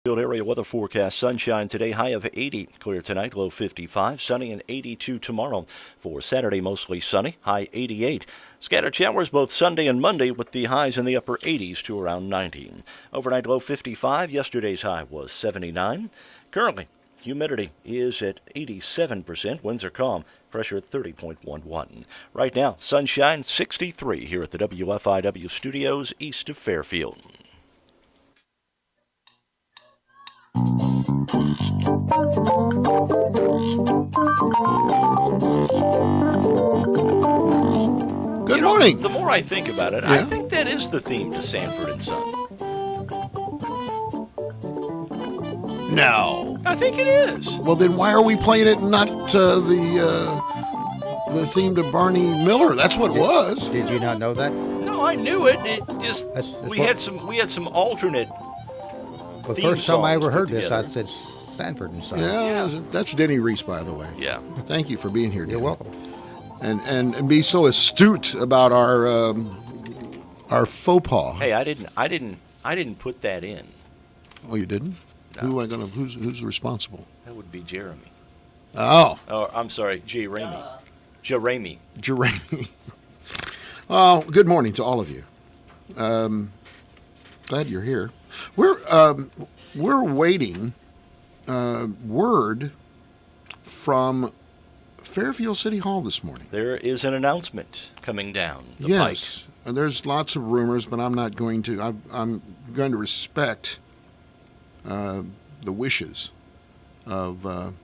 Area weather forecast. Sunshine today, high of 80. Clear tonight, low 55. Sunny and 82 tomorrow. For Saturday, mostly sunny, high 88. Scattered showers both Sunday and Monday with the highs in the upper 80s to around 90. Overnight low 55. Yesterday's high was 79. Currently, humidity is at 87%. Winds are calm. Pressure at 30.11. Right now, sunshine 63 here at the WFIW studios east of Fairfield. Good morning. The more I think about it, I think that is the theme to Sanford and Son. No. I think it is. Well, then why are we playing it and not the theme to Barney Miller? That's what it was. Did you not know that? No, I knew it. It just we had some alternate. The first time I ever heard this, together. I said Sanford and Son. Yeah, that's Denny Reese, by the way. Yeah. Thank you for being here, Denny. You're welcome. And be so astute about our faux pas. Hey, I didn't put that in. Oh, you didn't? No. Who's responsible? That would be Jeremy. Oh, I'm sorry, Jeremy. Jeremy. Oh, good morning to all of you. Glad you're here. We're waiting word from Fairfield City Hall this morning. There is an announcement coming down the pike. Yes, and there's lots of rumors, but I'm not going to. I'm going to respect the wishes of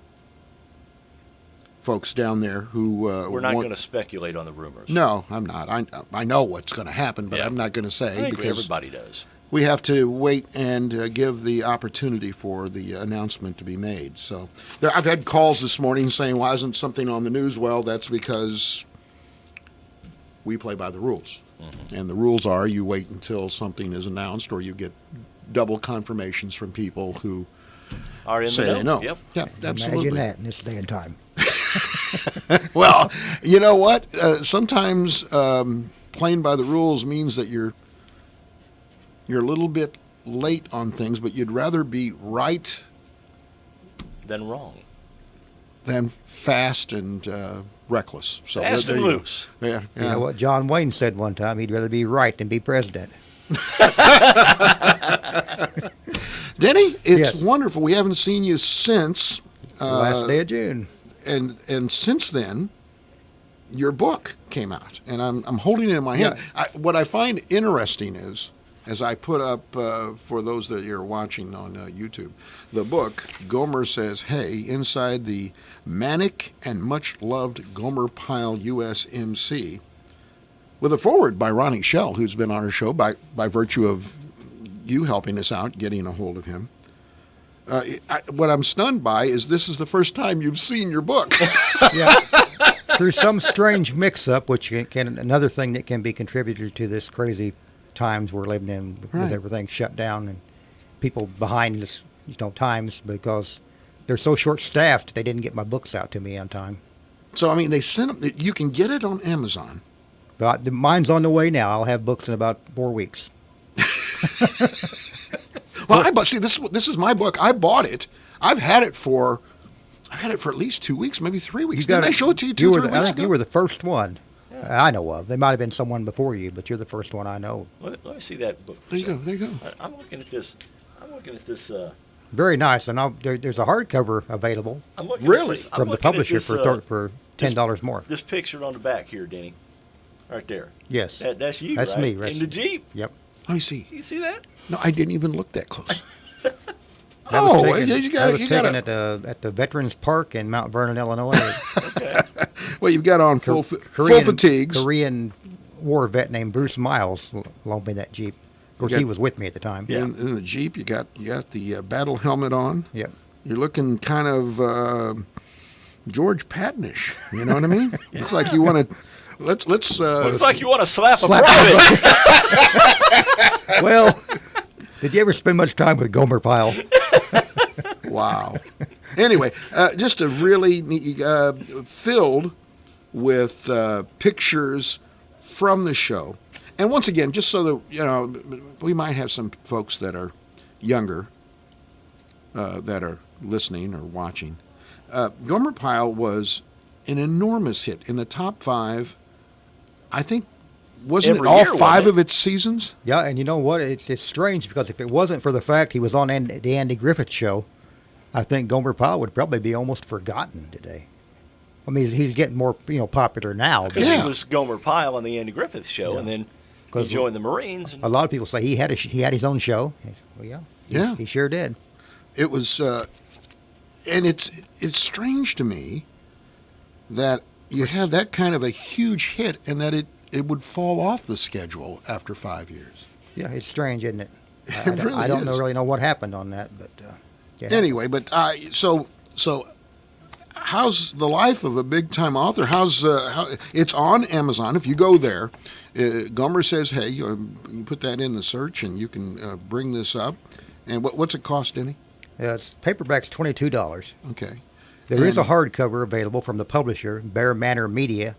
folks down there who. We're not going to speculate on the rumors. No, I'm not. I know what's going to happen, but I'm not going to say I agree, because everybody does. we have to wait and give the opportunity for the announcement to be made. So I've had calls this morning saying, why isn't something on the news? Well, that's because we play by the rules. Mm-hmm. And the rules are you wait until something is announced or you get double confirmations from people who Are in say the they know. Yep. Yeah, absolutely. Imagine that in this day and time. Well, you know what? Sometimes playing by the rules means that you're a little bit late on things, but you'd rather be right Then wrong. than fast and reckless. So Fast there and you go. loose. Yeah, You know what John Wayne said one time? He'd rather be right than be president. Denny, it's Yes. wonderful. We haven't seen you since Last day of June. and since then, your book came out, and I'm holding it in my hand. Yeah. What I find interesting is, as I put up for those that you're watching on YouTube, the book, Gomer Says Hey, inside the manic and much-loved Gomer Pyle USMC, with a foreword by Ronnie Shell, who's been on our show by virtue of you helping us out, getting a hold of him. What I'm stunned by is this is the first time you've seen your book. Yeah. Through some strange mix-up, which can another thing that can be contributed to this crazy times we're living in with Right. everything shut down and people behind us, times because they're so short-staffed they didn't get my books out to me on time. So, I mean, they sent them, you can get it on Amazon. But mine's on the way now. I'll have books in about 4 weeks. Well, see, this is my book. I bought it. I've had it for at least 2 weeks, maybe 3 weeks. Didn't I show it to you 3 weeks I think ago? you were the first one I know of. There might have been someone before you, but you're the first one I know. Let me see that book. There you go. There you go. I'm looking at this. Very nice, and there's a hardcover available I'm looking Really? At this, I'm from the looking at publisher this, for $10 more. This picture on the back here, Denny. Right there. Yes, That's you, that's right? me. In the Jeep. Yep. Let me see. You see that? No, I didn't even look that close. That was Oh, taken, you got that was you taken got at the Veterans Park in Mount Vernon, Illinois. Well, you've got on full fatigues. Korean war vet named Bruce Miles loaned me that Jeep. Of course, You got- he was with me at the time. Yeah. In the Jeep, you got the battle helmet on. Yep. You're looking kind of George Pattonish. You know what I mean? Looks like you want to. Let's. Looks like you want to slap a private. Well, did you ever spend much time with Gomer Pyle? Wow. Anyway, just a really neat, filled with pictures from the show. And once again, just so that, we might have some folks that are younger that are listening or watching. Gomer Pyle was an enormous hit in the top 5. I think, wasn't Every it all year, 5 wasn't it? of its seasons? Yeah, and you know what? It's strange because if it wasn't for the fact he was on the Andy Griffith Show, I think Gomer Pyle would probably be almost forgotten today. I mean, he's getting more popular now. Because Yeah. he was Gomer Pyle on the Andy Griffith Show, and then he 'Cause joined the Marines. And A lot of people say he had his own show. Well, yeah, Yeah. he sure did. It was, and it's strange to me that you have that kind of a huge hit and that it would fall off the schedule after 5 years. Yeah, it's strange, isn't it? It really I don't is. really know what happened on that, but yeah. Anyway, but so how's the life of a big time author? How it's on Amazon. If you go there, Gomer says, "Hey, you put that in the search, and you can bring this up." And what's it cost, Denny? It's paperback's $22. Okay, There is a And- hardcover available from the publisher, Bear Manor Media.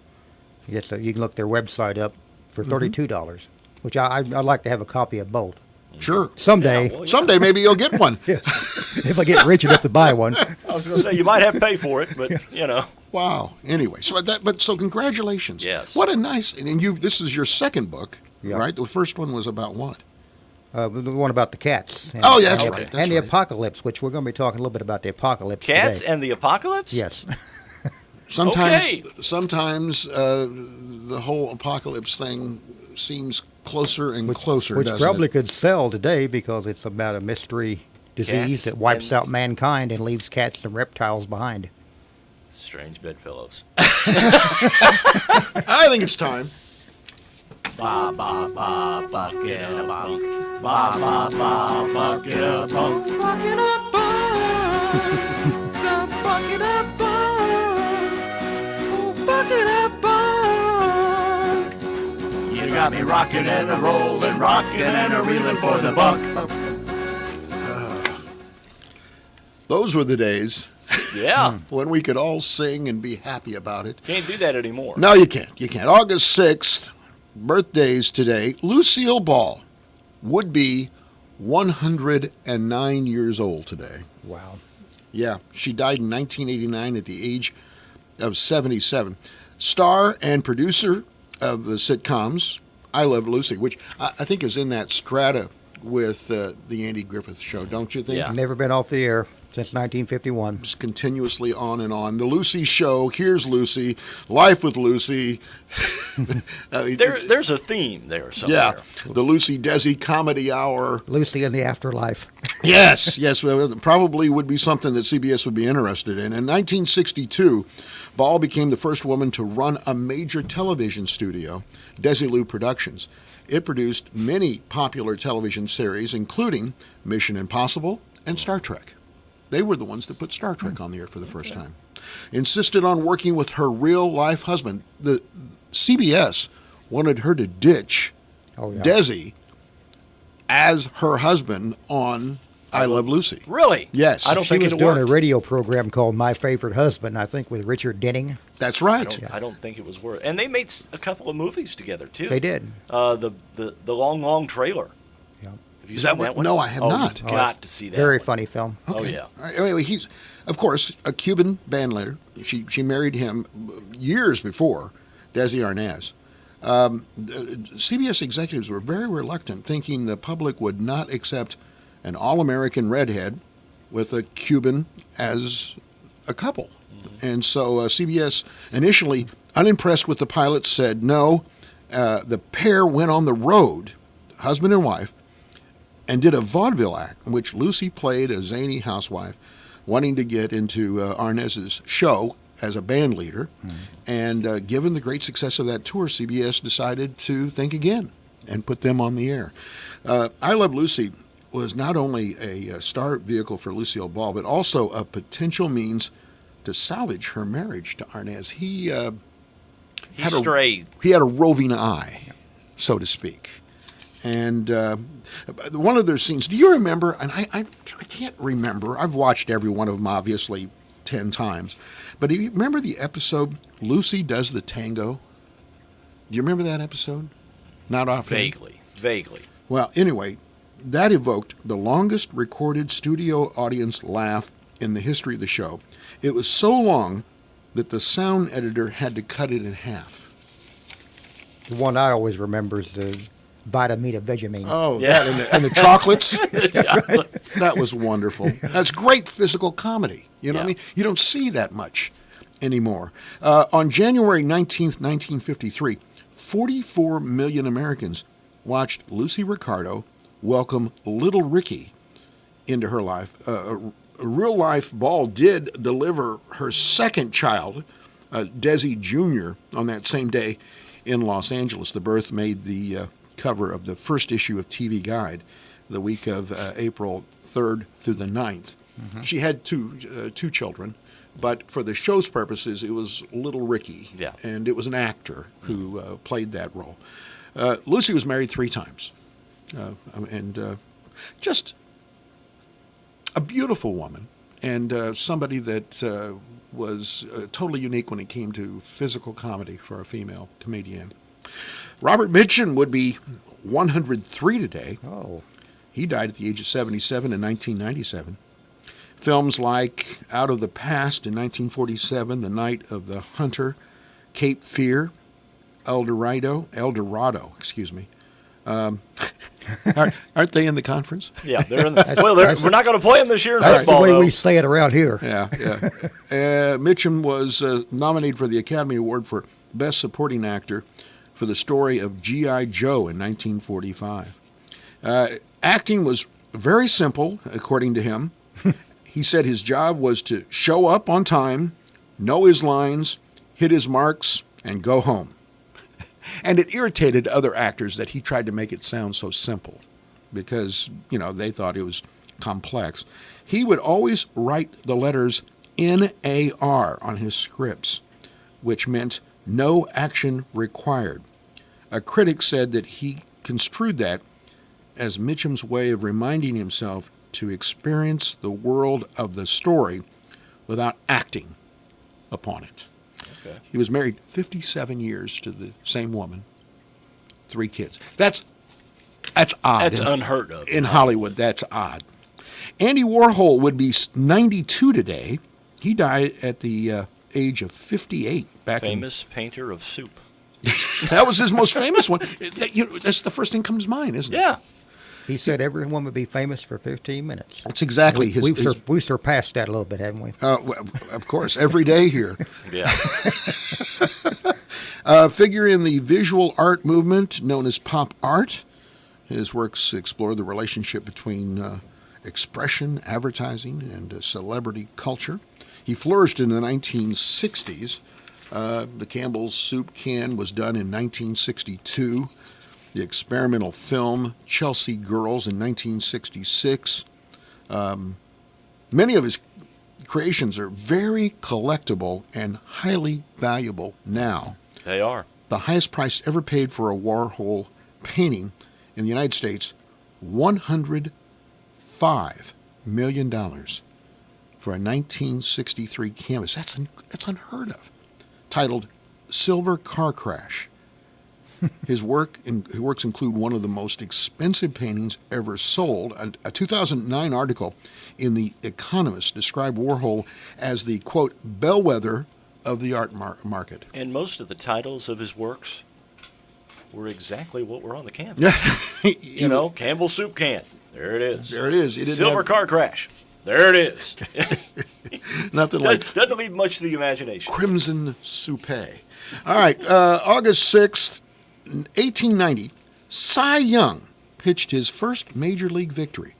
You can look their website up for $32, which I'd like to have a copy of both. Sure. Someday, Yeah, well, Someday maybe you'll get one. if I get rich enough to buy one. I was going to say, you might have to pay for it, but, Wow. Anyway, so congratulations. Yes. What a nice. And this is your second book, Yeah. right? The first one was about what? The one about the cats. And, Oh, yeah, that's and- right, that's and the right. apocalypse, which we're going to be talking a little bit about the apocalypse Cats today. and the Apocalypse? Yes. Sometimes, Okay. sometimes the whole apocalypse thing seems closer and closer. Which doesn't probably it? could sell today because it's about a mystery disease Cats that wipes and- out mankind and leaves cats and reptiles behind. Strange bedfellows. I think it's time. Ba ba ba bucket a bunk. Ba ba ba bucket a bunk. Bucket a bunk. The bucket a bunk. Oh, bucket a bunk. You got me rocking and a rolling, rocking and a reeling for the buck. Those were the days Yeah. when we could all sing and be happy about it. Can't do that anymore. No, you can't. You can't. August 6th, birthdays today. Lucille Ball would be 109 years old today. Wow. Yeah, she died in 1989 at the age of 77. Star and producer of the sitcoms I Love Lucy, which I think is in that strata with the Andy Griffith Show, don't you think? Yeah. Never been off the air since 1951. Just continuously on and on. The Lucy Show, Here's Lucy, Life with Lucy. I mean, There's a theme there somewhere. yeah, the Lucy Desi Comedy Hour. Lucy in the Afterlife. Yes, well, probably would be something that CBS would be interested in. In 1962, Ball became the first woman to run a major television studio, Desilu Productions. It produced many popular television series, including Mission Impossible and Star Trek. They were the ones that put Star Trek on the air for the first time. Insisted on working with her real-life husband. The CBS wanted her to ditch Oh, yeah. Desi as her husband on I Love Lucy. Really? Yes. I don't She think was it doing worked. a radio program called My Favorite Husband, I think, with Richard Denning. That's I right. don't, I don't think it was worth. And they made a couple of movies together too. They did. The long trailer. Yeah. Have you Is seen that what- that one? no, I have Oh, not. You've got to see that. Very one. funny film. Oh yeah. All right, anyway, he's, of course, a Cuban band leader. She married him years before, Desi Arnaz. CBS executives were very reluctant, thinking the public would not accept an all-American redhead with a Cuban as a couple. And so CBS, initially unimpressed with the pilot, said no. The pair went on the road, husband and wife, and did a vaudeville act in which Lucy played a zany housewife wanting to get into Arnaz's show as a band leader. And given the great success of that tour, CBS decided to think again and put them on the air. I Love Lucy was not only a star vehicle for Lucille Ball, but also a potential means to salvage her marriage to Arnaz. He He strayed. he had a roving eye, so to speak. And one of their scenes, do you remember? And I can't remember. I've watched every one of them, obviously, 10 times. But do you remember the episode, Lucy Does the Tango? Do you remember that episode? Not often. Vaguely. Well, anyway, that evoked the longest recorded studio audience laugh in the history of the show. It was so long that the sound editor had to cut it in half. The one I always remember is the Vitamina Vegemine. Oh, Yeah. that and the chocolates. Chocolates. That was wonderful. That's great physical comedy. You know what I Yeah. mean? You don't see that much anymore. On January 19th, 1953, 44 million Americans watched Lucy Ricardo welcome little Ricky into her life. A real-life Ball did deliver her second child, Desi Jr., on that same day in Los Angeles. The birth made the cover of the first issue of TV Guide the week of April 3rd through the 9th. Mm-hmm. She had two children, but for the show's purposes, it was little Ricky. Yeah. And it was an actor who played that role. Lucy was married 3 times. And just a beautiful woman, and somebody that was totally unique when it came to physical comedy for a female comedian. Robert Mitchum would be 103 today. Oh. He died at the age of 77 in 1997. Films like Out of the Past in 1947, The Night of the Hunter, Cape Fear, El Dorado, excuse me. Aren't they in the conference? Yeah, they're in the, well, we're not going to play them this year in That's football, the way though. we say it around here. Yeah. Mitchum was nominated for the Academy Award for Best Supporting Actor for the story of G.I. Joe in 1945. Acting was very simple, according to him. He said his job was to show up on time, know his lines, hit his marks, and go home. And it irritated other actors that he tried to make it sound so simple because, they thought it was complex. He would always write the letters NAR on his scripts, which meant no action required. A critic said that he construed that as Mitchum's way of reminding himself to experience the world of the story without acting upon it. Okay. He was married 57 years to the same woman, 3 kids. That's odd. That's unheard of. In Hollywood, that's odd. Andy Warhol would be 92 today. He died at the age of 58. Famous painter of soup. That was his most famous one. That's the first thing comes to mind, isn't it? Yeah. He said everyone would be famous for 15 minutes. That's exactly his. We've surpassed that a little bit, haven't we? Well, of course, every day here. Yeah. Figure in the visual art movement known as pop art. His works explore the relationship between expression, advertising, and celebrity culture. He flourished in the 1960s. The Campbell's Soup Can was done in 1962. The experimental film Chelsea Girls in 1966. Many of his creations are very collectible and highly valuable now. They are. The highest price ever paid for a Warhol painting in the United States, $105 million for a 1963 canvas. That's unheard of. Titled Silver Car Crash. His works include one of the most expensive paintings ever sold. A 2009 article in The Economist described Warhol as the, quote, bellwether of the art market. And most of the titles of his works were exactly what were on the canvas. Campbell's Soup Can. There it is. There it is. He didn't Silver have Car Crash. There it is. nothing like Doesn't leave much to the imagination. Crimson Soupe. All right, August 6th, 1890, Cy Young pitched his first major league victory.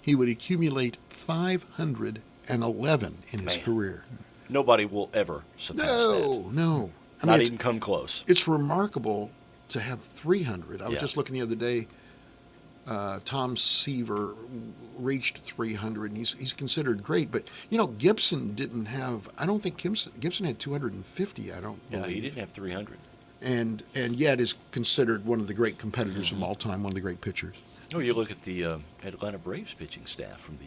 He would accumulate 511 in his career. Nobody will ever surpass that. No. Not even come close. It's remarkable to have 300. I was Yeah. just looking the other day. Tom Seaver reached 300, and he's considered great. But Gibson didn't have. I don't think Gibson had 250. I don't Yeah, believe. he didn't have 300. And yet is considered one of the great competitors of all time, one of the great pitchers. Oh, you look at the Atlanta Braves pitching staff from the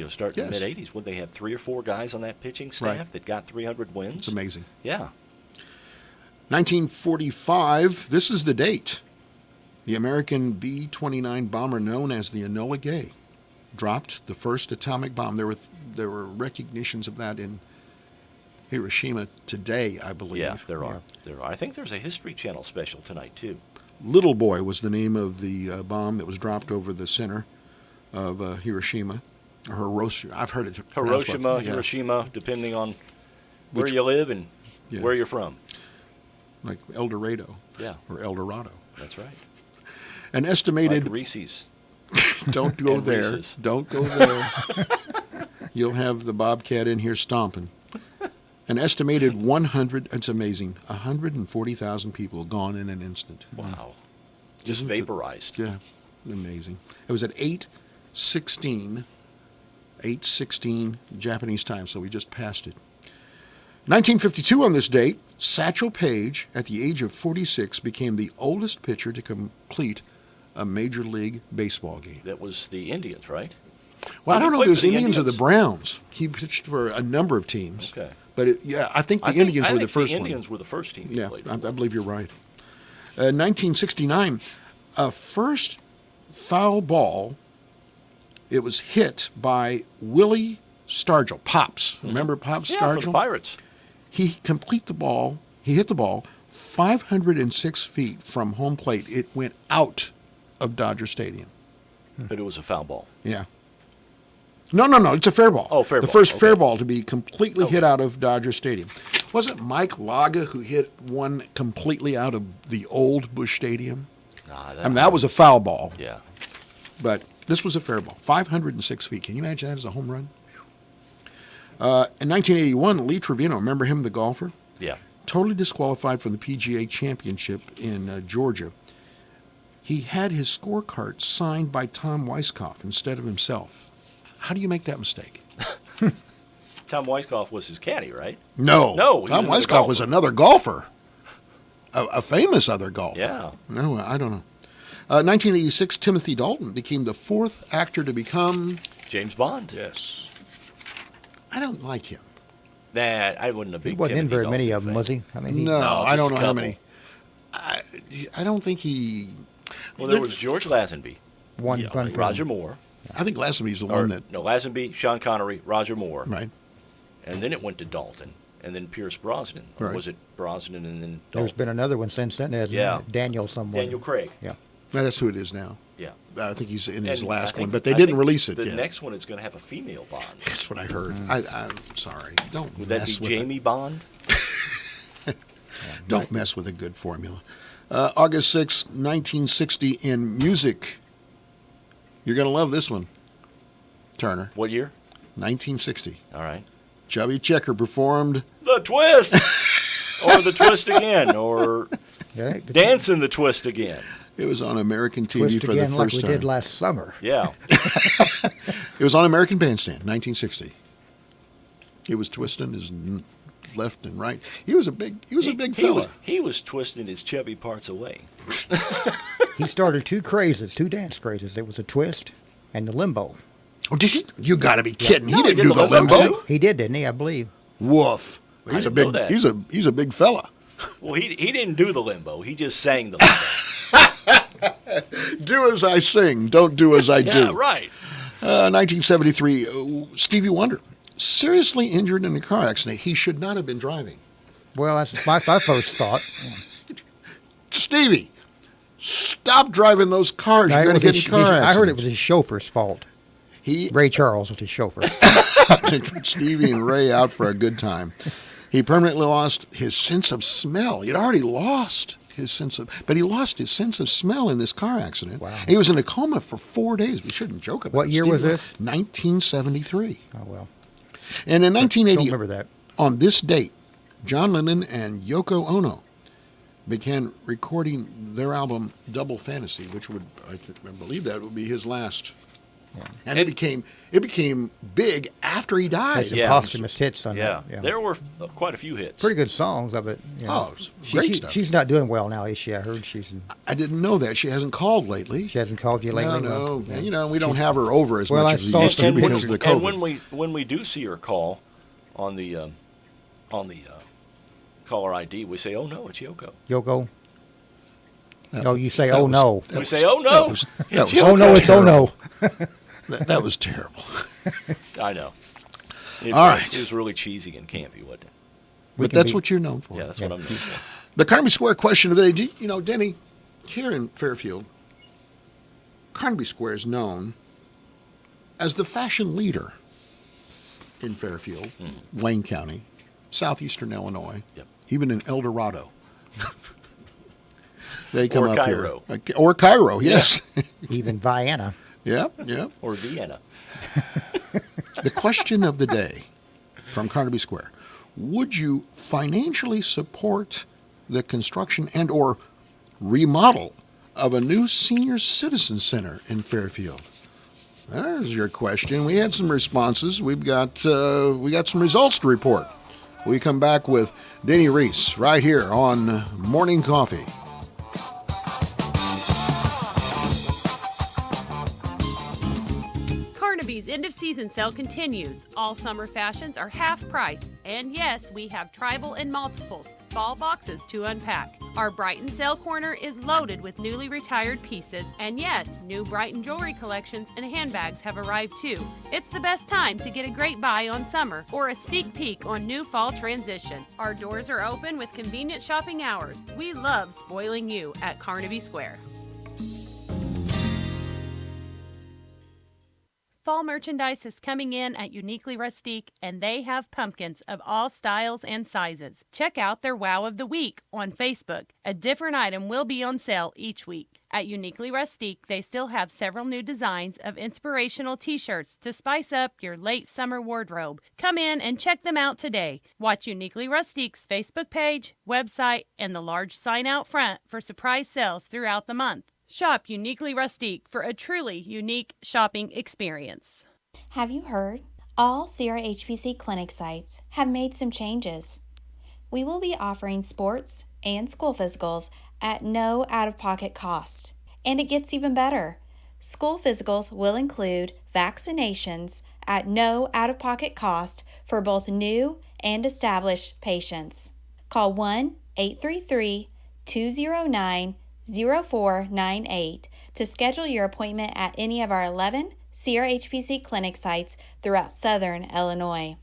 starting Yes. the mid 80s. Would they have 3 or 4 guys on that pitching staff Right. that got 300 wins? It's amazing. Yeah. 1945. This is the date. The American B-29 bomber known as the Enola Gay dropped the first atomic bomb. There were recognitions of that in Hiroshima today, I believe. Yeah, there are. There are. I think there's a History Channel special tonight too. Little Boy was the name of the bomb that was dropped over the center of Hiroshima. Or Hiroshima. I've heard it. Hiroshima, Yeah. Hiroshima, depending on where Which- you live and Yeah. where you're from. Like El Dorado. Yeah, Or El Dorado. that's right. An estimated. Like Reese's. Don't go and there. Reese's. Don't go there. You'll have the Bobcat in here stomping. An estimated 100, it's amazing, 140,000 people gone in an instant. Wow. Just Isn't it- vaporized. Yeah, amazing. It was at 8:16 Japanese time, so we just passed it. 1952 on this date, Satchel Paige, at the age of 46, became the oldest pitcher to complete a Major League Baseball game. That was the Indians, right? Well, I Did he don't know play if it was for the Indians or the Indians? Browns. He pitched for a number of teams. Okay. But I think the I think- Indians I were the think first the one. Indians were the first team. he Yeah, played I for. believe you're right. 1969, a first foul ball. It was hit by Willie Stargell, Pops. Remember Pops Yeah, for the Stargell? Pirates. He hit the ball 506 feet from home plate. It went out of Dodger Stadium. But it was a foul ball. Yeah. No. It's a fair ball. Oh, fair the ball, first okay. fair ball to be completely hit out of Dodger Stadium. Wasn't Mike Laga who hit one completely out of the old Busch Stadium? Nah, I mean, that was a foul ball, Yeah. but this was a fair ball. 506 feet. Can you imagine that as a home run? In 1981, Lee Trevino, remember him, the golfer? Yeah. Totally disqualified from the PGA Championship in Georgia. He had his scorecard signed by Tom Weiskopf instead of himself. How do you make that mistake? Tom Weiskopf was his caddy, right? No. No, he Tom was another Weiskopf was another golfer. A famous other golfer. Yeah. No, I don't know. 1986, Timothy Dalton became the fourth actor to become... James Bond. Yes. I don't like him. Nah, I wasn't a big He wasn't in Timothy very many Dalton of them, fan. was he? I mean, he, No, No, I don't know just a how couple. many. I don't think he... Well, there was George Lazenby, one Yeah, fun like from- Roger Moore, I think Lazenby's the or one that... no, Lazenby, Sean Connery, Roger Moore, Right. and then it went to Dalton, and then Pierce Brosnan. Or Right. was it Brosnan and then There's Dalton? been another one since then, hasn't Yeah. there? Daniel someone. Daniel Craig. Yeah. Well, that's who it is now. Yeah. I think he's in his And last I think- one, but they I didn't think release it The yet. next one is going to have a female Bond. That's what I heard. I'm sorry. Don't Would that mess be with Jamie Bond? Don't mess with a good formula. August 6, 1960 in music. You're going to love this one, Turner. What year? 1960. All right. Chubby Checker performed The Twist! Or The Twist Again, or Yeah, Dancing the Twist Again. It was on American TV twist for the again like first we time. did last summer. Yeah. It was on American Bandstand, 1960. He was twisting his left and right. He was a big fella. He was twisting his chubby parts away. He started two dance crazes. There was a twist and the limbo. Oh, did he? You got to be kidding! No, he he didn't did do the the limbo, limbo. too. He did, didn't he? I believe. Woof! I He's a didn't big. know that. He's a big fella. Well, he didn't do the limbo. He just sang the limbo. Do as I sing, don't do as I do. Yeah, right. 1973, Stevie Wonder, seriously injured in a car accident. He should not have been driving. Well, that's my first thought. Stevie, stop driving those cars. I You're going to get in car accidents. I heard it was his chauffeur's fault. He, Ray Charles was his chauffeur. Stevie and Ray out for a good time. He permanently lost his sense of smell. He'd already lost his sense of, but he lost his sense of smell in this car accident. Wow. He was in a coma for 4 days. We shouldn't joke about it. What year was this? 1973. Oh, well. And in Don't 1980, remember that. on this date, John Lennon and Yoko Ono began recording their album Double Fantasy, which would, I believe that would be his last. Yeah. And it became big after he died. Had some Yeah. posthumous hits on Yeah. that. There were quite a few hits. Pretty good songs of it. You know. Oh, great stuff. She's not doing well now, is she? I heard I didn't know that. She hasn't called lately. she hasn't called you lately. No, Well, yeah. you know, we don't have her over as Well, much I as we saw used to some because of the COVID. And when we do see her call on the caller ID, we say, "Oh no, it's Yoko." Yoko. No, you say, oh, no. We say, oh, no. That was Oh, no, it's oh, no. that was terrible. I know. All right. It was really cheesy and campy, wasn't it? But that's what you're known for. Yeah, that's what I'm known for. The Carnaby Square question of the day. You know, Denny, here in Fairfield, Carnaby Square is known as the fashion leader in Fairfield, Wayne County, southeastern Illinois, even in El Dorado. They come Or up Cairo. here. Or Cairo, yes. Even Vienna. Yeah. Or Vienna. The question of the day from Carnaby Square. Would you financially support the construction and or remodel of a new senior citizen center in Fairfield? There's your question. We had some responses. We got some results to report. We come back with Denny Reese right here on Morning Coffee. Carnaby's end-of-season sale continues. All summer fashions are half price. And yes, we have tribal and multiples, fall boxes to unpack. Our Brighton sale corner is loaded with newly retired pieces. And yes, new Brighton jewelry collections and handbags have arrived too. It's the best time to get a great buy on summer or a sneak peek on new fall transition. Our doors are open with convenient shopping hours. We love spoiling you at Carnaby Square. Fall merchandise is coming in at Uniquely Rustique, and they have pumpkins of all styles and sizes. Check out their Wow of the Week on Facebook. A different item will be on sale each week. At Uniquely Rustique, they still have several new designs of inspirational t-shirts to spice up your late summer wardrobe. Come in and check them out today. Watch Uniquely Rustique's Facebook page, website, and the large sign out front for surprise sales throughout the month. Shop Uniquely Rustique for a truly unique shopping experience. Have you heard? All Sierra HPC clinic sites have made some changes. We will be offering sports and school physicals at no out-of-pocket cost. And it gets even better. School physicals will include vaccinations at no out-of-pocket cost for both new and established patients. Call 1-833-209-0498 to schedule your appointment at any of our 11 Sierra HPC clinic sites throughout southern Illinois.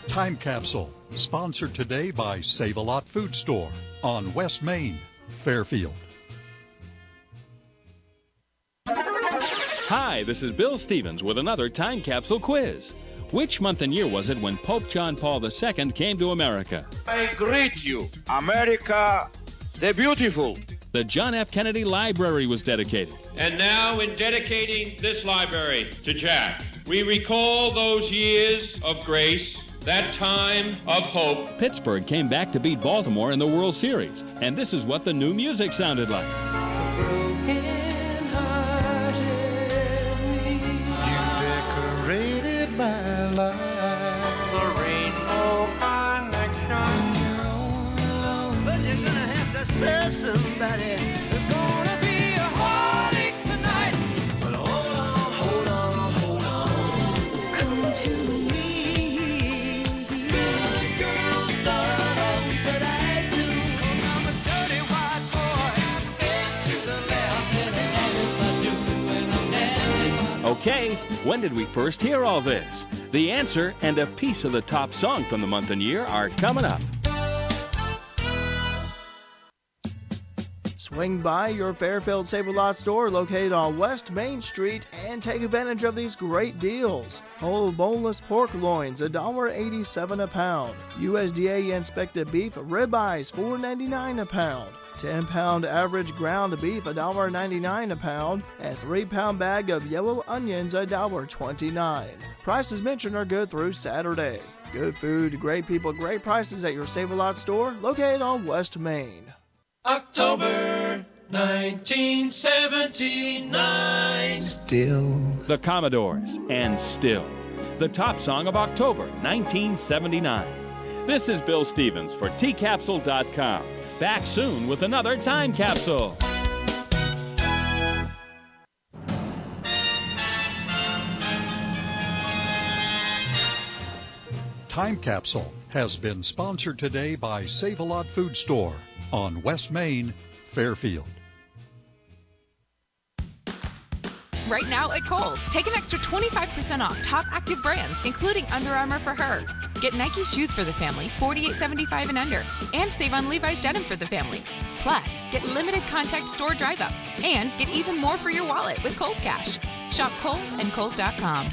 Time Capsule, sponsored today by Save-A-Lot Food Store on West Main, Fairfield. Hi, this is Bill Stevens with another Time Capsule quiz. Which month and year was it when Pope John Paul II came to America? I greet you, America the Beautiful. The John F. Kennedy Library was dedicated. And now, in dedicating this library to Jack, we recall those years of grace, that time of hope. Pittsburgh came back to beat Baltimore in the World Series, and this is what the new music sounded like. My life. The rainbow connection. But you're gonna have to serve somebody. There's gonna be a heartache tonight. But hold on. Come to me. Good girls, love that I do. 'Cause I'm a dirty white boy. It's to the left. And if I do when I'm down. Okay, when did we first hear all this? The answer and a piece of the top song from the month and year are coming up. Swing by your Fairfield Save-A-Lot store located on West Main Street and take advantage of these great deals. Whole boneless pork loins, $1.87 a pound. USDA inspected beef ribeyes, $4.99 a pound. 10-pound average ground beef, $1.99 a pound, and 3-pound bag of yellow onions, $1.29. Prices mentioned are good through Saturday. Good food, great people, great prices at your Save-A-Lot store located on West Main. October 1979. Still. The Commodores, and Still. The top song of October 1979. This is Bill Stevens for tcapsule.com. Back soon with another Time Capsule. Time Capsule has been sponsored today by Save-A-Lot Food Store on West Main, Fairfield. Right now at Kohl's, take an extra 25% off top active brands, including Under Armour for her. Get Nike shoes for the family, $48.75 and under, and save on Levi's denim for the family. Plus, get limited contact store drive-up, and get even more for your wallet with Kohl's Cash. Shop Kohl's and Kohl's.com.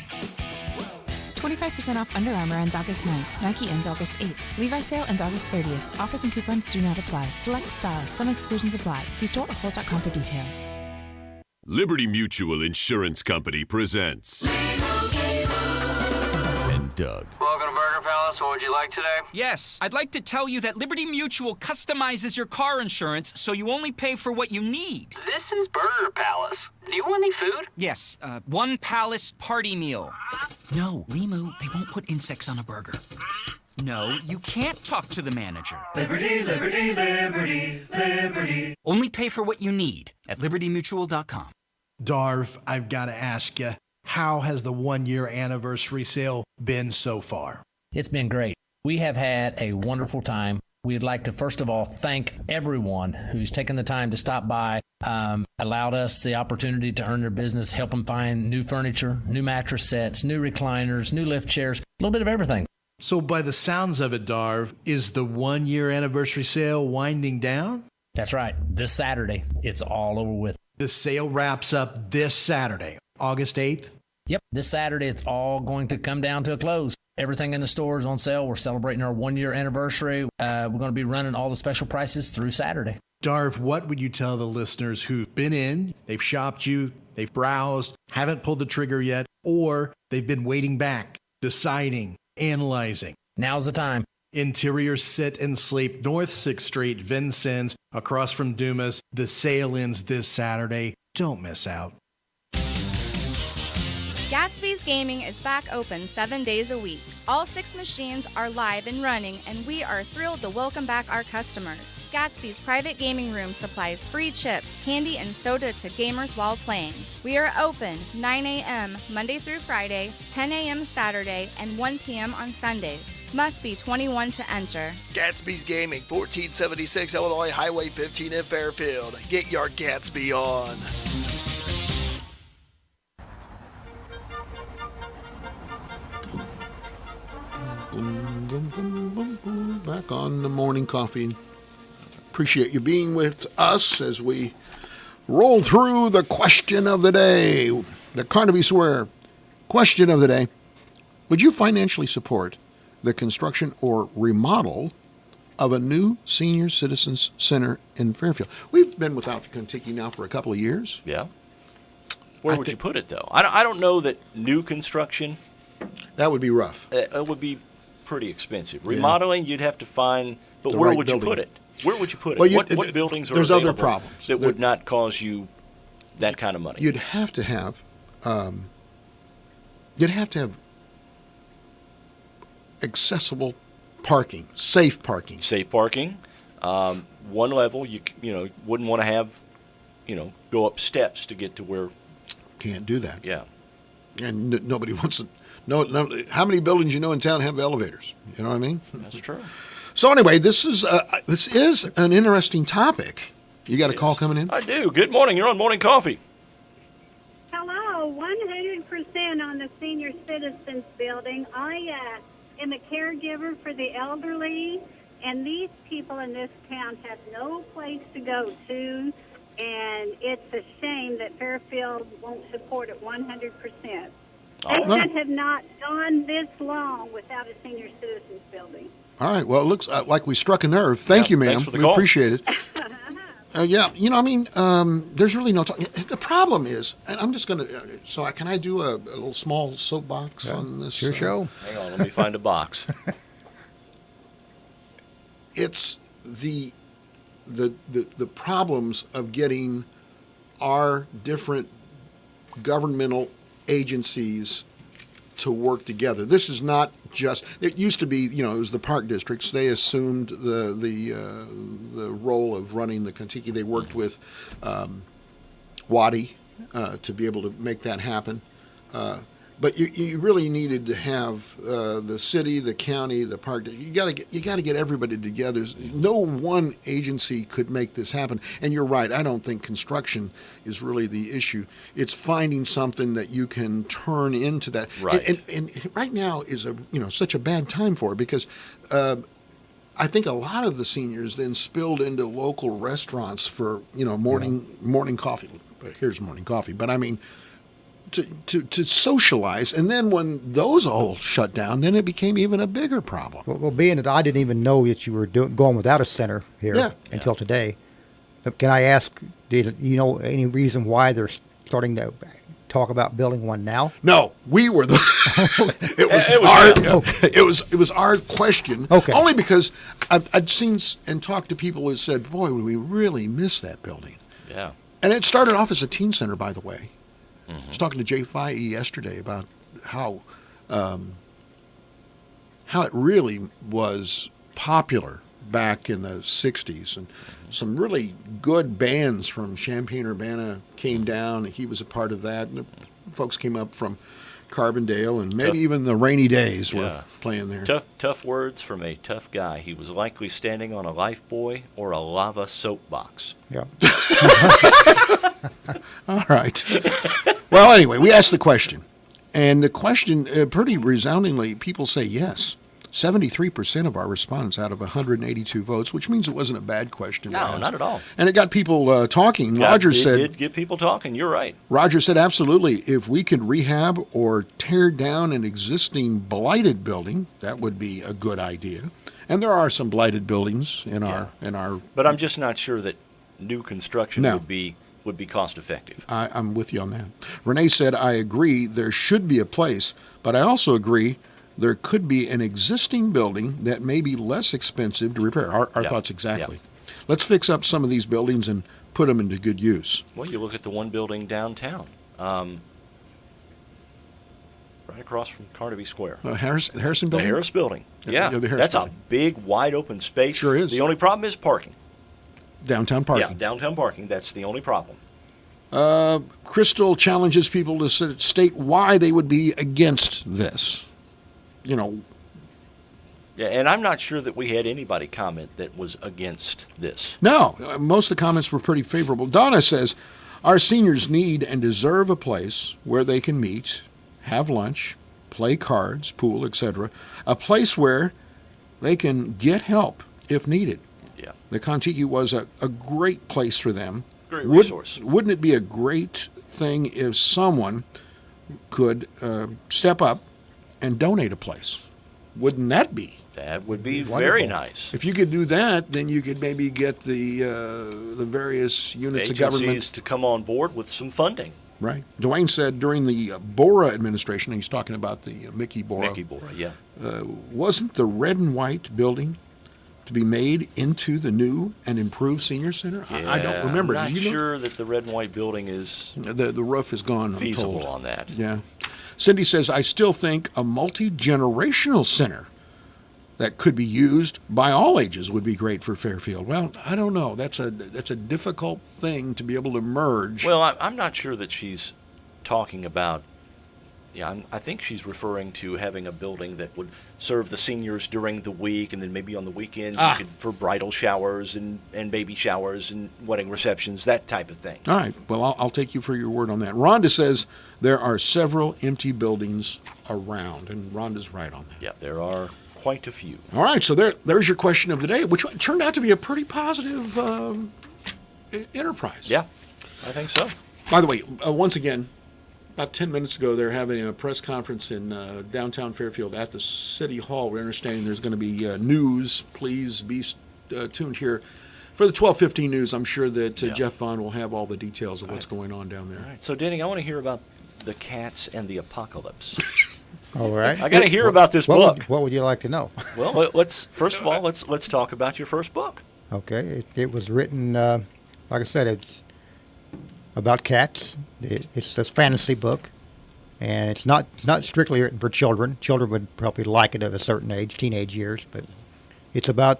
25% off Under Armour ends August 9th. Nike ends August 8th. Levi's sale ends August 30th. Offers and coupons do not apply. Select styles. Some exclusions apply. See store or Kohl's.com for details. Liberty Mutual Insurance Company presents and Doug. Welcome to Burger Palace. What would you like today? Yes, I'd like to tell you that Liberty Mutual customizes your car insurance so you only pay for what you need. This is Burger Palace. Do you want any food? Yes, one Palace party meal. No, Limu, they won't put insects on a burger. No, you can't talk to the manager. Liberty, liberty, liberty, liberty. Only pay for what you need at libertymutual.com. Darv, I've got to ask you, how has the 1-year anniversary sale been so far? It's been great. We have had a wonderful time. We'd like to, first of all, thank everyone who's taken the time to stop by, allowed us the opportunity to earn their business, help them find new furniture, new mattress sets, new recliners, new lift chairs, a little bit of everything. So by the sounds of it, Darv, is the 1-year anniversary sale winding down? That's right. This Saturday, it's all over with. The sale wraps up this Saturday, August 8th? Yep. This Saturday, it's all going to come down to a close. Everything in the store is on sale. We're celebrating our 1-year anniversary. We're going to be running all the special prices through Saturday. Darv, what would you tell the listeners who've been in, they've shopped you, they've browsed, haven't pulled the trigger yet, or they've been waiting back, deciding, analyzing? Now's the time. Interior Sit and Sleep, North 6th Street, Vincennes, across from Dumas. The sale ends this Saturday. Don't miss out. Gatsby's Gaming is back open 7 days a week. All 6 machines are live and running, and we are thrilled to welcome back our customers. Gatsby's private gaming room supplies free chips, candy, and soda to gamers while playing. We are open 9 a.m. Monday through Friday, 10 a.m. Saturday, and 1 p.m. on Sundays. Must be 21 to enter. Gatsby's Gaming, 1476 Illinois Highway 15 in Fairfield. Get your Gatsby on. Boom, boom, boom, boom, boom. Back on the morning coffee. Appreciate you being with us as we roll through the question of the day. The Carnaby Swear question of the day. Would you financially support the construction or remodel of a new senior citizens center in Fairfield? We've been without the Kentucky now for a couple of years. Yeah. Where would you put it, though? I don't know that new construction. That would be rough. It would be pretty expensive. Remodeling, you'd have to find, but The where right would building. you put it? Where would you put it? Well, What buildings are there's other available problems. that would not cause you that kind of money? You'd have to have accessible parking, safe parking. Safe parking. One level, you wouldn't want to have, go up steps to get to where. Can't do that. Yeah. And nobody wants to. No, how many buildings in town have elevators? You know what I mean? That's true. So anyway, this is an interesting topic. You got a call coming in? I do. Good morning. You're on Morning Coffee. Hello, 100% on the senior citizens building. I am a caregiver for the elderly, and these people in this town have no place to go to, and it's a shame that Fairfield won't support it 100%. They have not gone this long without a senior citizens building. All right. Well, it looks like we struck a nerve. Thank you, ma'am. Thanks for the we call. appreciate it. There's really no talk. The problem is, and I'm just going to, can I do a little small soapbox on this? Sure, show. Hang on, let me find a box. It's the problems of getting our different governmental agencies to work together. This is not just. It used to be, it was the park districts. They assumed the role of running the Kentucky. They worked with Waddy to be able to make that happen. But you really needed to have the city, the county, the park. You got to get everybody together. No one agency could make this happen. And you're right. I don't think construction is really the issue. It's finding something that you can turn into that. Right. And right now is such a bad time for it because. I think a lot of the seniors then spilled into local restaurants for morning coffee. Here's morning coffee, but I mean to socialize. And then when those all shut down, then it became even a bigger problem. Well, being that I didn't even know that you were going without a center here until today, can I ask? Did you know any reason why they're starting to talk about building one now? No, we were the. It was our question. Okay. Only because I'd seen and talked to people who said, "Boy, we really miss that building." Yeah. And it started off as a teen center, by the way. I was talking to WFIW yesterday about how it really was popular back in the 60s. And some really good bands from Champaign-Urbana came down, and he was a part of that. And the folks came up from Carbondale, and maybe even the Rainy Days were playing there. Tough words from a tough guy. He was likely standing on a life buoy or a lava soapbox. Yeah. All right. Well, anyway, we asked the question. And the question, pretty resoundingly, people say yes. 73% of our respondents out of 182 votes, which means it wasn't a bad question. No, not at all. And it got people talking. Roger said... It did get people talking. You're right. Roger said, absolutely. If we could rehab or tear down an existing blighted building, that would be a good idea. And there are some blighted buildings in our... But I'm just not sure that new construction would be cost effective. I'm with you on that. Renee said, I agree there should be a place, but I also agree there could be an existing building that may be less expensive to repair. Our thoughts exactly. Let's fix up some of these buildings and put them into good use. Well, you look at the one building downtown, right across from Carnaby Square. Harrison building? The Harris building. Yeah, the Harris that's building. A big, wide open space. Sure is. The only problem is parking. Downtown parking. Yeah, downtown parking. That's the only problem. Crystal challenges people to state why they would be against this. Yeah, and I'm not sure that we had anybody comment that was against this. No, most of the comments were pretty favorable. Donna says, our seniors need and deserve a place where they can meet, have lunch, play cards, pool, etc. A place where they can get help if needed. Yeah. The Contiki was a great place for them. Great resource. Wouldn't it be a great thing if someone could step up and donate a place? Wouldn't that be? That would be wonderful. Very nice. If you could do that, then you could maybe get the various units of government to come on board with some funding. Right. Dwayne said during the Bora administration, and he's talking about the Mickey Bora. Mickey Bora, yeah. Wasn't the red and white building to be made into the new and improved senior center? Yeah, I don't remember. I'm not Do you know? sure that the red and white building is the roof is gone. feasible I'm told. on that. Yeah. Cindy says, I still think a multi-generational center that could be used by all ages would be great for Fairfield. Well, I don't know. That's a difficult thing to be able to merge. Well, I'm not sure that she's talking about. Yeah, I think she's referring to having a building that would serve the seniors during the week, and then maybe on the weekends for bridal showers and baby showers and wedding receptions, that type of thing. All right. Well, I'll take you for your word on that. Rhonda says there are several empty buildings around, and Rhonda's right on that. Yeah, there are quite a few. All right. So there's your question of the day, which turned out to be a pretty positive enterprise. Yeah, I think so. By the way, once again, about 10 minutes ago, they're having a press conference in downtown Fairfield at the City Hall. We're understanding there's going to be news. Please be tuned here for the 12:15 news. I'm sure that Jeff Vaughn will have all the details of what's going on down there. All right. So, Danny, I want to hear about the cats and the apocalypse. All right. I got to hear about this book. What would you like to know? Well, let's talk about your first book. Okay. It was written, like I said, it's about cats. It's a fantasy book, and it's not strictly written for children. Children would probably like it at a certain age, teenage years, but it's about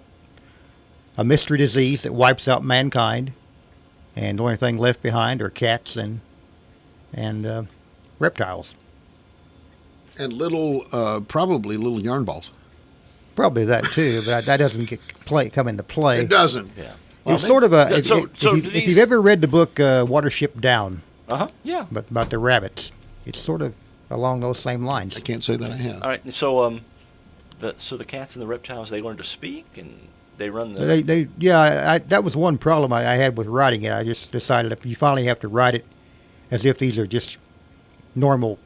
a mystery disease that wipes out mankind, and the only thing left behind are cats and reptiles. And probably little yarn balls. Probably that too, but that doesn't come into play. It doesn't. Yeah. It's sort of a. If these... you've ever read the book Watership Down, yeah, but about the rabbits, it's sort of along those same lines. I can't say that I have. All right, so the cats and the reptiles, they learn to speak and they run the. That was one problem I had with writing it. I just decided if you finally have to write it as if these are just normal,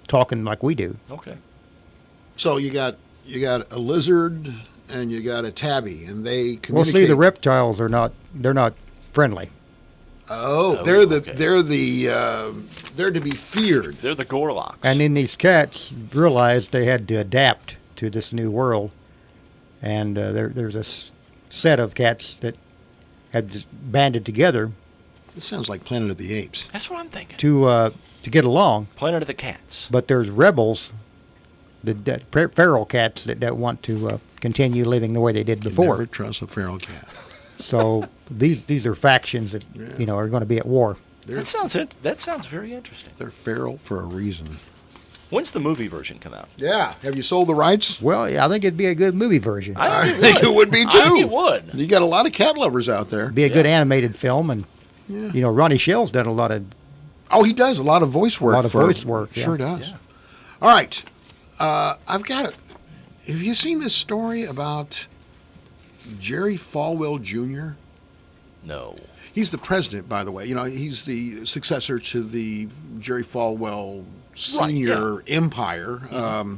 talking like we do. Okay. So you got a lizard and you got a tabby, and they communicate. Well, see, the reptiles they're not friendly. Oh, they're to be feared. They're the Gorlocks. And then these cats realized they had to adapt to this new world, and there's a set of cats that had just banded together. This sounds like Planet of the Apes. That's what I'm thinking. To get along. Planet of the Cats. But there's rebels, the feral cats that want to continue living the way they did before. Never trust a feral cat. So these are factions that are going to be at war. That sounds very interesting. They're feral for a reason. When's the movie version come out? Yeah. Have you sold the rights? Well, I think it'd be a good movie version. I think it would be too. I think it would. You got a lot of cat lovers out there. Be a good animated film, and Ronnie Shell's done a lot of. Oh, he does a lot of voice work. Yeah. Sure does. Yeah. All right, I've got it. Have you seen this story about Jerry Falwell Jr.? No. He's the president, by the way. He's the successor to the Jerry Falwell Senior Empire. Mm-hmm.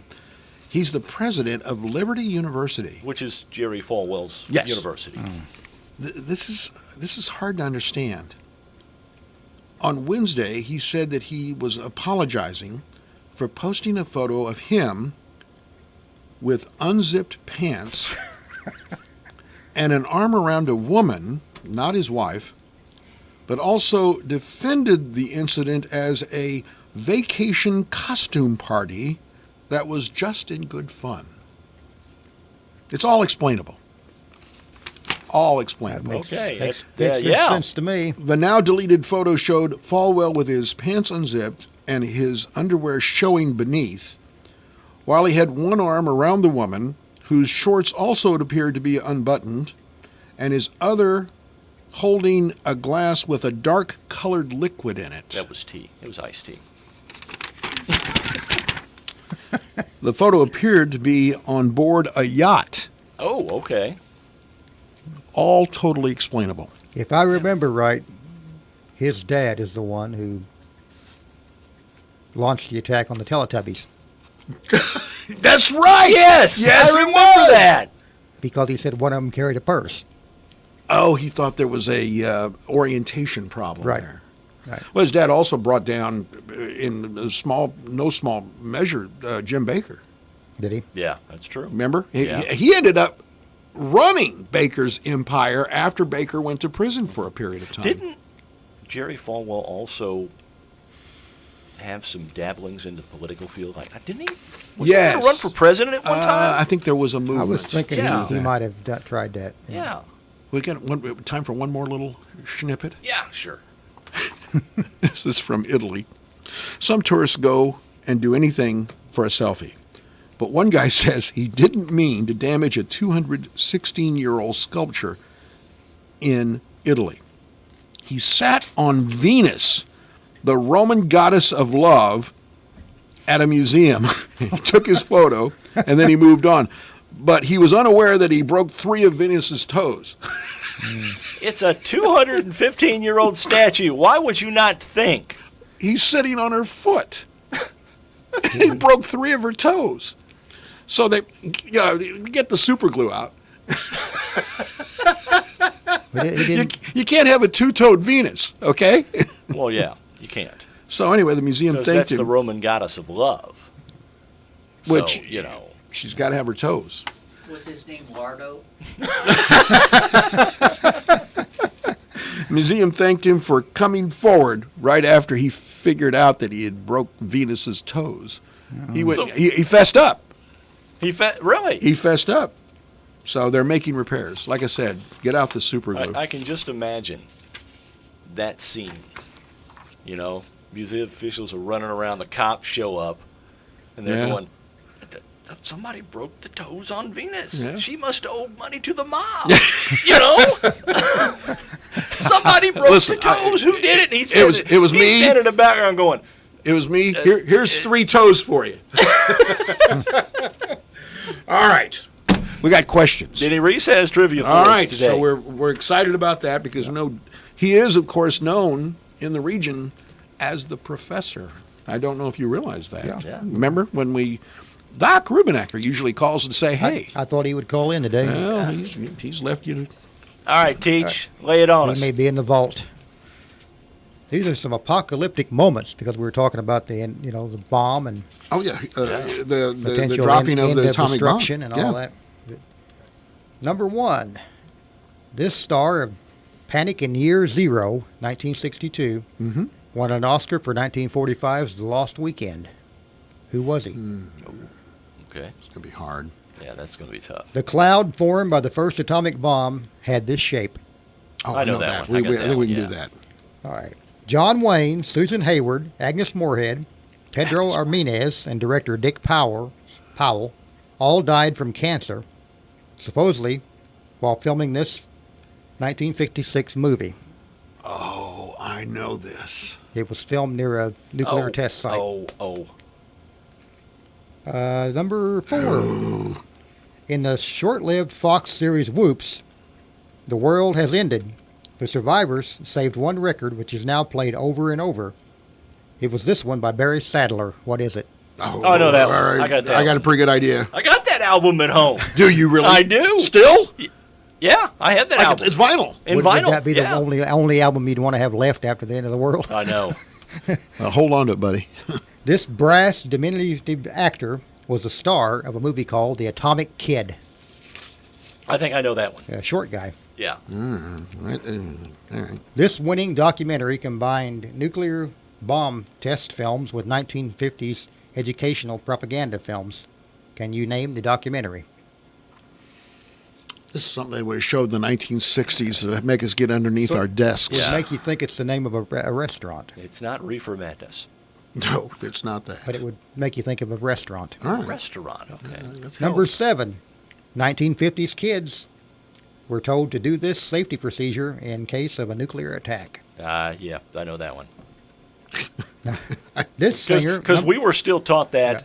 He's the president of Liberty University, which is Jerry Falwell's university. Mm. This is hard to understand. On Wednesday, he said that he was apologizing for posting a photo of him with unzipped pants and an arm around a woman, not his wife, but also defended the incident as a vacation costume party that was just in good fun. It's all explainable. All explainable. Okay. Makes sense to me. The now deleted photo showed Falwell with his pants unzipped and his underwear showing beneath, while he had one arm around the woman, whose shorts also appeared to be unbuttoned, and his other holding a glass with a dark-colored liquid in it. That was tea. It was iced tea. The photo appeared to be on board a yacht. Oh, okay. All totally explainable. If I remember right, his dad is the one who launched the attack on the Teletubbies. Yes, right. Yes, I remember that. Because he said one of them carried a purse. Oh, he thought there was a orientation problem there. Right. Well, his dad also brought down, in no small measure, Jim Baker. Did he? Yeah, that's true. Remember? Yeah. He ended up running Baker's empire after Baker went to prison for a period of time. Didn't Jerry Falwell also have some dabblings in the political field? Like, didn't he? Was he going to run for president at one time? I think there was a movement. I was thinking he might have tried that. Yeah. We got time for one more little snippet? Yeah, sure. This is from Italy. Some tourists go and do anything for a selfie. But one guy says he didn't mean to damage a 216-year-old sculpture in Italy. He sat on Venus, the Roman goddess of love, at a museum. He took his photo, and then he moved on. But he was unaware that he broke 3 of Venus's toes. It's a 215-year-old statue. Why would you not think? He's sitting on her foot. He broke 3 of her toes. So they get the super glue out. You can't have a 2-toed Venus, okay? Well, yeah, you can't. So anyway, the museum thanked him. That's the Roman goddess of love. Which, so, she's got to have her toes. Was his name Lardo? Museum thanked him for coming forward right after he figured out that he had broke Venus's toes. He fessed up. Really? He fessed up. So they're making repairs. Like I said, get out the super glue. I can just imagine that scene. Museum officials are running around. The cops show up. And they're Yeah. going, somebody broke the toes on Venus. Yeah. She must owe money to the mob. You know? Somebody broke Listen, the toes. Who did it? And he said it was he's me. standing in the background going, It was me. Here's 3 toes for you. All right. We got questions. Denny Reese has trivia for All us right. today. So we're excited about that because he is, of course, known in the region as the professor. I don't know if you realize that. Yeah. Remember when Doc Rubenacker usually calls and say, hey. I thought he would call in today. Well, he's left you to... All right, Teach. Lay it on us. He may be in the vault. These are some apocalyptic moments because we were talking about the bomb and the potential dropping of end the atomic bomb destruction and all that. Number 1, this star of Panic in Year Zero, 1962, won an Oscar for 1945's The Lost Weekend. Who was he? Okay. It's going to be hard. Yeah, that's going to be tough. The cloud formed by the first atomic bomb had this shape. Oh, I know that one. I I got that think we one, can yeah. do that. All right. John Wayne, Susan Hayward, Agnes Moorehead, Pedro Armenez, and director Dick Powell all died from cancer, supposedly while filming this 1956 movie. Oh, I know this. It was filmed near a nuclear test site. Number 4. In the short-lived Fox series Whoops, The World Has Ended, the survivors saved one record which is now played over and over. It was this one by Barry Sadler. What is it? Oh, I know that one. all right. I got that I got a one. pretty good idea. I got that album at home. Do you really? I do. Still? Yeah, I have that album. It's vinyl. Would vinyl. that be the only album you'd want to have left after the end of the world? I know. Hold on to it, buddy. This brass diminutive actor was the star of a movie called The Atomic Kid. I think I know that one. A short guy. Yeah. All right. This winning documentary combined nuclear bomb test films with 1950s educational propaganda films. Can you name the documentary? This is something they would have showed in the 1960s to make us get underneath our desks. Would make you think it's the name of a restaurant. It's not Reefer Madness. No, it's not that. But it would make you think of a restaurant. All right. Restaurant. Okay. Number 7. 1950s kids were told to do this safety procedure in case of a nuclear attack. Yeah, I know that one. This singer... Because we were still taught that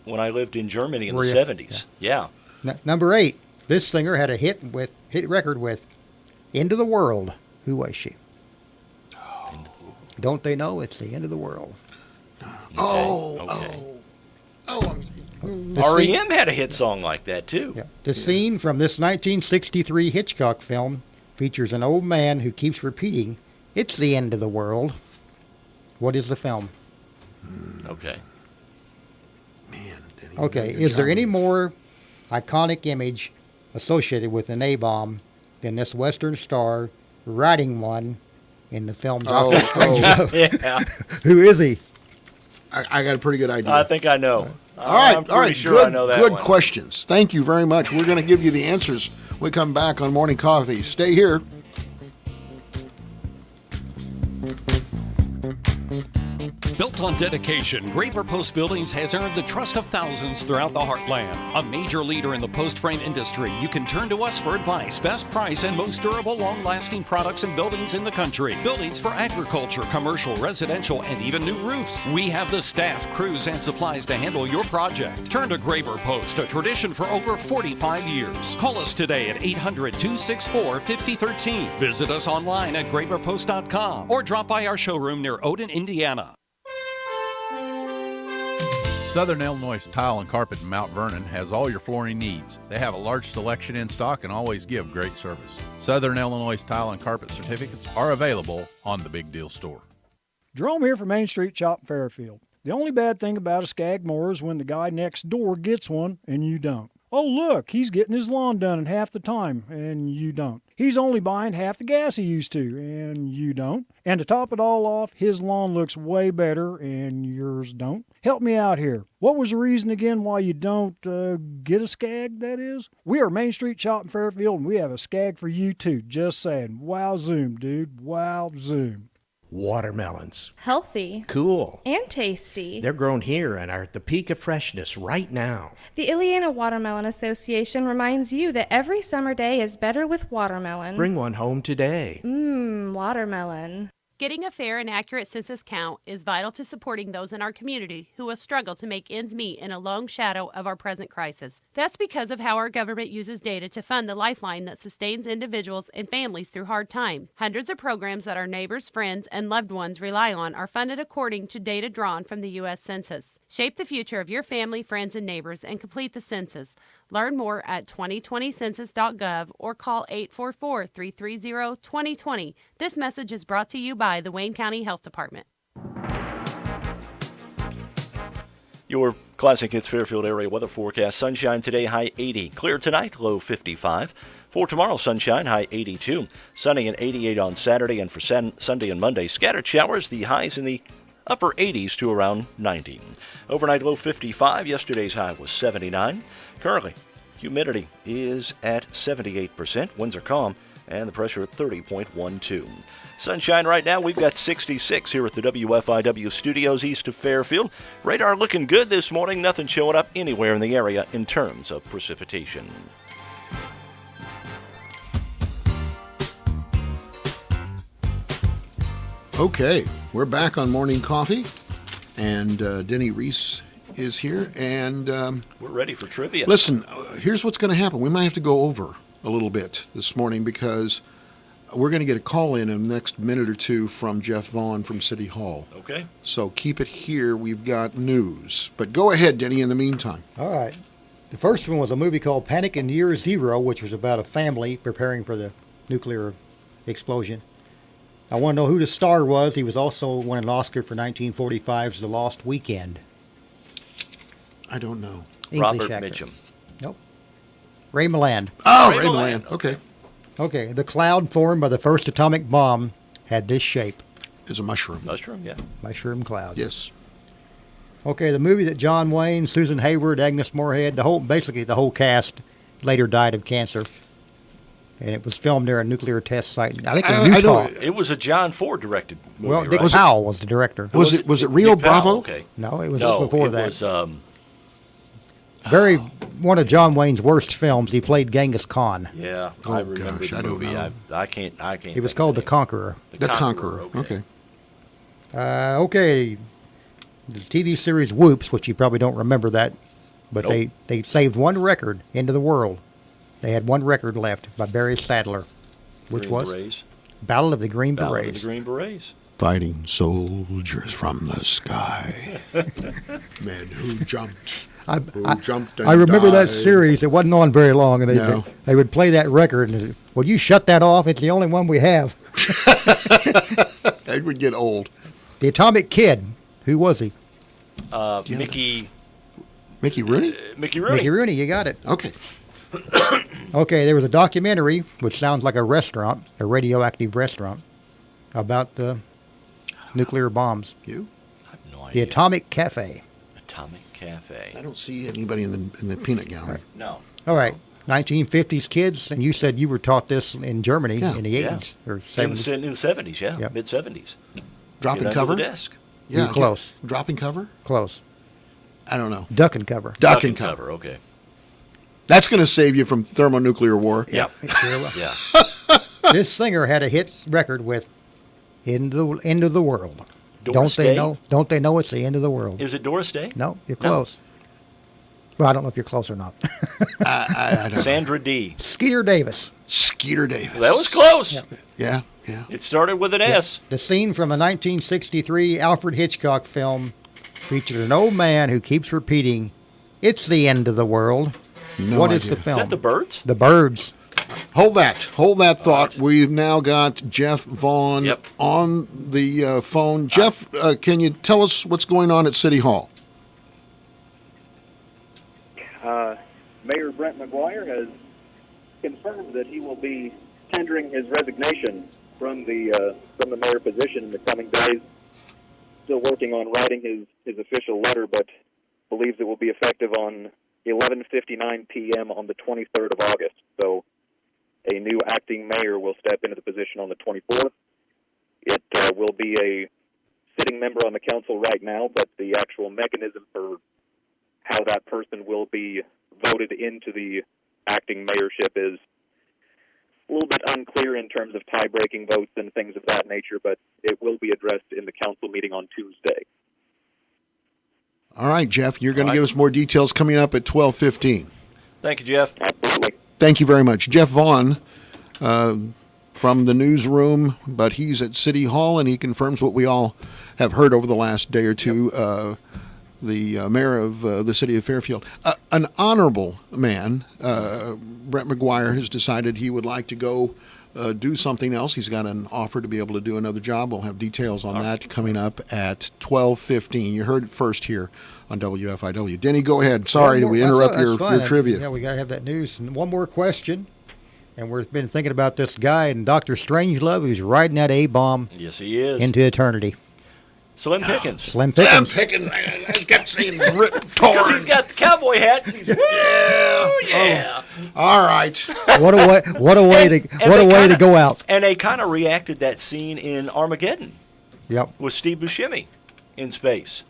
when I lived in Germany in Were the you? 70s. Yeah. Number 8. This singer had a hit record with End of the World. Who was she? Don't they know it's the end of the world? REM had a hit song like that, too. Yeah. The scene from this 1963 Hitchcock film features an old man who keeps repeating, "It's the end of the world." What is the film? Okay. Okay, is there any more iconic image associated with an A-bomb than this Western star riding one in the film Doctor Strangelove? Yeah. Who is he? I got a pretty good idea. I think I know. All right, I'm pretty sure good, I know that good one. questions. Thank you very much. We're going to give you the answers when we come back on Morning Coffee. Stay here. Built on dedication, Graver Post Buildings has earned the trust of thousands throughout the heartland. A major leader in the post frame industry, you can turn to us for advice, best price, and most durable, long-lasting products and buildings in the country. Buildings for agriculture, commercial, residential, and even new roofs. We have the staff, crews, and supplies to handle your project. Turn to Graver Post, a tradition for over 45 years. Call us today at 800-264-5013. Visit us online at graverpost.com or drop by our showroom near Odin, Indiana. Southern Illinois Tile and Carpet in Mount Vernon has all your flooring needs. They have a large selection in stock and always give great service. Southern Illinois Tile and Carpet certificates are available on the Big Deal Store. Jerome here from Main Street Shop in Fairfield. The only bad thing about a Skag mower is when the guy next door gets one and you don't. Oh, look, he's getting his lawn done in half the time, and you don't. He's only buying half the gas he used to, and you don't. And to top it all off, his lawn looks way better, and yours don't. Help me out here. What was the reason again why you don't get a Skag, that is? We are Main Street Shop in Fairfield, and we have a Skag for you, too. Just saying. Wow, zoom, dude. Wow, zoom. Watermelons. Healthy. Cool. And tasty. They're grown here and are at the peak of freshness right now. The Ileana Watermelon Association reminds you that every summer day is better with watermelon. Bring one home today. Watermelon. Getting a fair and accurate census count is vital to supporting those in our community who will struggle to make ends meet in a long shadow of our present crisis. That's because of how our government uses data to fund the lifeline that sustains individuals and families through hard times. Hundreds of programs that our neighbors, friends, and loved ones rely on are funded according to data drawn from the U.S. Census. Shape the future of your family, friends, and neighbors and complete the census. Learn more at 2020census.gov or call 844-330-2020. This message is brought to you by the Wayne County Health Department. Your Classic Hits Fairfield area weather forecast. Sunshine today, high 80. Clear tonight, low 55. For tomorrow, sunshine, high 82. Sunny and 88 on Saturday, and for Sunday and Monday, scattered showers, the highs in the upper 80s to around 90. Overnight low 55. Yesterday's high was 79. Currently, humidity is at 78%. Winds are calm, and the pressure at 30.12. Sunshine right now. We've got 66 here at the WFIW studios east of Fairfield. Radar looking good this morning. Nothing showing up anywhere in the area in terms of precipitation. Okay, we're back on Morning Coffee, and Denny Reese is here, and we're ready for trivia. Listen, here's what's going to happen. We might have to go over a little bit this morning because we're going to get a call in the next minute or two from Jeff Vaughn from City Hall. Okay. So keep it here. We've got news. But go ahead, Denny, in the meantime. All right. The first one was a movie called Panic in Year Zero, which was about a family preparing for the nuclear explosion. I want to know who the star was. He was also won an Oscar for 1945's The Lost Weekend. I don't know. English Robert actor. Mitchum. Nope. Ray Milland. Oh, Ray Milland. Okay. Okay. The cloud formed by the first atomic bomb had this shape. It's a mushroom. Mushroom, yeah. Mushroom cloud. Yes. Okay. The movie that John Wayne, Susan Hayward, Agnes Moorehead, basically the whole cast later died of cancer. And it was filmed near a nuclear test site. I think in Utah. It was a John Ford directed movie. Well, Dick right? Powell was the director. Was it Rio Dick Powell, Bravo? Okay. No, it was just before it that. Was, one of John Wayne's worst films. He played Genghis Khan. Yeah, Oh, I remember gosh, the I don't movie. know. I can't. It was called The Conqueror. The Conqueror. Okay. Okay. The TV series Whoops, which you probably don't remember that, but Nope. they saved one record into the world. They had one record left by Barry Sadler, which Green was Berets. Battle of the Green Battle Berets. of the Green Berets. Fighting soldiers from the sky. Men who jumped. Who jumped and I remember that died. series. It wasn't on very long, and No. they would play that record. And would you shut that off? It's the only one we have. It would get old. The Atomic Kid. Who was he? Mickey Rooney? Mickey Rooney. Mickey Rooney. You got it. Okay. Okay, there was a documentary, which sounds like a restaurant, a radioactive restaurant, about the nuclear bombs. You? I have no The idea. Atomic Cafe. Atomic Cafe. I don't see anybody in the peanut gallery. No. All right, 1950s kids, and you said you were taught this in Germany in the 80s or In 70s. the 70s, yeah. Yep. Mid-70s. Dropping Get cover? under the desk. Yeah. You're close. Dropping cover? Close. I don't know. Duck and cover. Duck and cover. Okay. That's going to save you from thermonuclear war. Yep. It sure will. Yeah. This singer had a hit record with "End of the World." Doris Don't they Day? know? Don't they know it's the end of the world? Is it Doris Day? No, you're close. Well, I don't know if you're close or not. I don't know. Sandra D. Skeeter Davis. Skeeter Davis. That was close. Yeah. It started with an S. The scene from a 1963 Alfred Hitchcock film featured an old man who keeps repeating, "It's the end of the world." No What is idea. the film? Is that the Birds? The Birds. Hold that thought. We've now got Jeff Vaughn on the phone. Jeff, can you tell us what's going on at City Hall? Mayor Brent McGuire has confirmed that he will be tendering his resignation from the mayor position in the coming days. Still working on writing his official letter, but believes it will be effective on 11:59 p.m. on the 23rd of August. So a new acting mayor will step into the position on the 24th. It will be a sitting member on the council right now, but the actual mechanism for how that person will be voted into the acting mayorship is a little bit unclear in terms of tie-breaking votes and things of that nature, but it will be addressed in the council meeting on Tuesday. All right, Jeff, you're going to give us more details coming up at 12:15. Thank you, Jeff. Absolutely. Thank you very much. Jeff Vaughn from the newsroom, but he's at City Hall, and he confirms what we all have heard over the last day or two. The mayor of the city of Fairfield, an honorable man, Brett McGuire, has decided he would like to go do something else. He's got an offer to be able to do another job. We'll have details on that coming up at 12:15. You heard it first here on WFIW. Denny, go ahead. Sorry, did we interrupt your trivia? Yeah, we got to have that news. And one more question. And we've been thinking about this guy and Dr. Strangelove, who's riding that A-bomb Yes, he is. into eternity. Slim Pickens. Slim Pickens. I kept saying Rip Because Torn. he's got the cowboy hat. Yeah. All right. What a way to go out. And they kind of reacted that scene in Armageddon. Yep. With Steve Buscemi in space.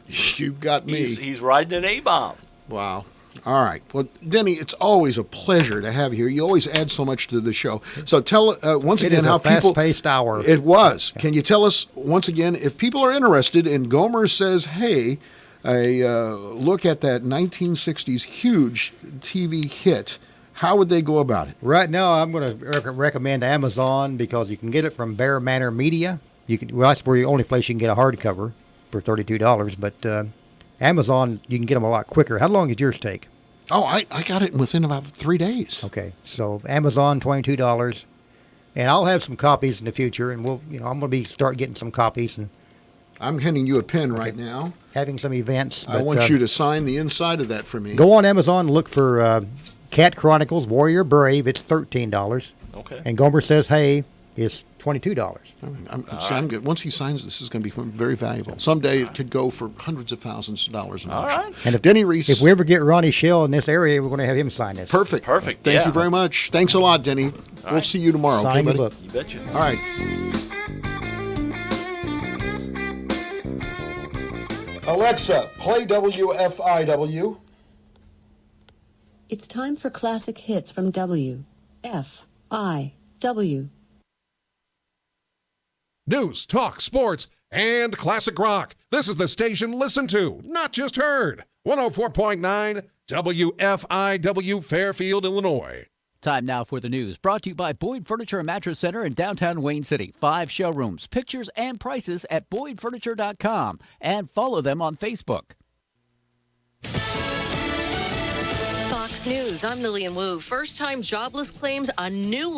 You've got me. He's riding an A-bomb. Wow. All right. Well, Denny, it's always a pleasure to have you here. You always add so much to the show. So tell once again how people. It is a fast-paced hour. It was. Can you tell us once again if people are interested in Gomer Says Hey, a look at that 1960s huge TV hit? How would they go about it? Right now, I'm going to recommend Amazon because you can get it from Bear Manor Media. That's where the only place you can get a hardcover for $32. But Amazon, you can get them a lot quicker. How long did yours take? Oh, I got it within about 3 days. Okay, so Amazon, $22, and I'll have some copies in the future, and I'm going to start getting some copies. And I'm handing you a pen right now. Having some events. I want you to sign the inside of that for me. Go on Amazon, look for Cat Chronicles Warrior Brave. It's $13. Okay. And Gomer Says Hey is $22. I'm good. Once he signs this is going to be very valuable. Someday it could go for hundreds of thousands of dollars. All right. And if Denny Reese. If we ever get Ronnie Shell in this area, we're going to have him sign this. Perfect. Thank you very much. Thanks a lot, Denny. We'll see you tomorrow. Sign okay, the buddy? book. You betcha. All right. Alexa, play WFIW. It's time for classic hits from WFIW. News, talk, sports, and classic rock. This is the station listened to, not just heard. 104.9 WFIW Fairfield, Illinois. Time now for the news, brought to you by Boyd Furniture and Mattress Center in downtown Wayne City. 5 showrooms, pictures and prices at boydfurniture.com, and follow them on Facebook. Fox News, I'm Lillian Wu. First-time jobless claims a new